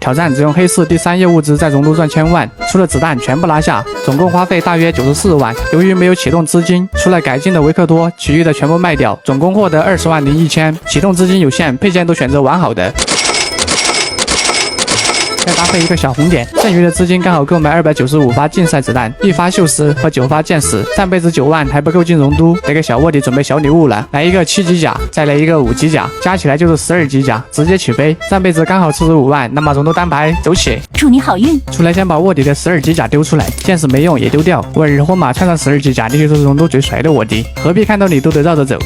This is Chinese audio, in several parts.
挑战只用黑市第3页物资在荣禄赚1000万，除了子弹全部拿下，总共花费大约94万。由于没有启动资金，除了改进的维克多，其余的全部卖掉，总共获得20万零1000。启动资金有限，配件都选择完好的。 再搭配一个小红点，剩余的资金刚好购买295发竞赛子弹、1发锈石和9发箭矢。上辈子9万还不够进荣都，得给小卧底准备小礼物了。来一个7级甲，再来一个5级甲，加起来就是12级甲，直接起飞。上辈子刚好45万，那么荣都单排走起！祝你好运！出来先把卧底的12级甲丢出来，箭矢没用也丢掉。我日火马穿上12级甲，你就是荣都最帅的卧底，何必看到你都得绕着走？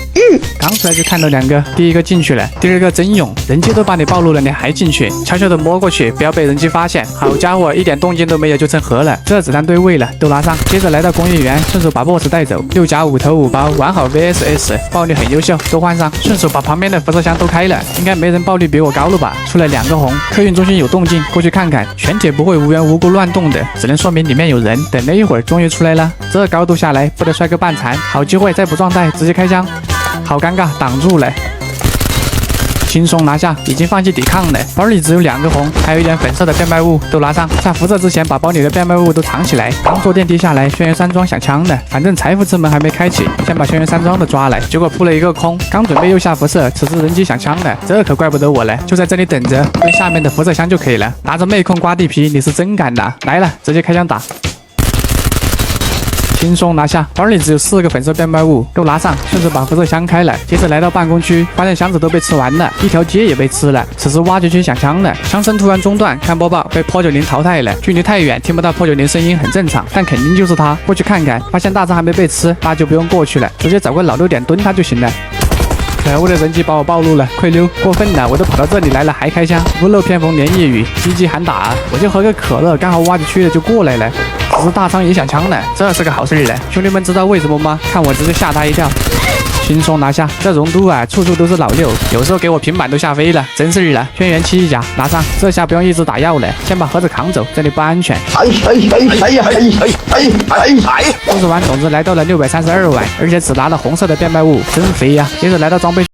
刚出来就看到2个，第一个进去了，第二个真勇，人机都把你暴露了，你还进去？悄悄的摸过去，不要被人机发现。好家伙，一点动静都没有就成盒了。这子弹对位了，都拿上。接着来到工业园，顺手把 BOSS 带走，6甲5头5包，完好 VSS， 爆率很优秀，都换上。顺手把旁边的辐射箱都开了，应该没人爆率比我高了吧？出来2个红，客运中心有动静，过去看看。全铁不会无缘无故乱动的，只能说明里面有人。等了一会儿，终于出来了。这高度下来，不得摔个半残。好机会，再不撞带，直接开枪。好尴尬，挡住了。 轻松拿下，已经放弃抵抗了。包里只有2个红，还有一点粉色的变卖物，都拿上。下辐射之前，把包里的变卖物都藏起来。刚坐电梯下来，轩辕山庄想枪的，反正财富之门还没开启，先把轩辕山庄的抓来。结果扑了一个空，刚准备又下辐射，此时人机想枪了，这可怪不得我了，就在这里等着，对下面的辐射箱就可以了。拿着妹控刮地皮，你是真敢打！来了，直接开枪打。 轻松拿下，包里只有4个粉色变卖物，都拿上，顺手把辐射箱开了。接着来到办公区，发现箱子都被吃完了，一条街也被吃了。此时挖掘区响枪了，枪声突然中断，看播报被破90淘汰了。距离太远，听不到破90声音很正常，但肯定就是他。过去看看，发现大招还没被吃，那就不用过去了，直接找个老溜点蹲他就行了。 可恶的人机把我暴露了，亏溜，过分了！我都跑到这里来了，还开枪，屋漏偏逢连夜雨，积极喊打，我就喝个可乐，刚好挖掘区的就过来了。只是大仓也想枪了，这是个好事了。兄弟们知道为什么吗？看我直接吓他一跳，轻松拿下。这荣都啊，处处都是老六，有时候给我平板都吓飞了，真事儿了。轩辕7甲拿上，这下不用一直打药了，先把盒子扛走，这里不安全。收拾完种子来到了632万，而且只拿了红色的变卖物，真肥呀！接着来到装备。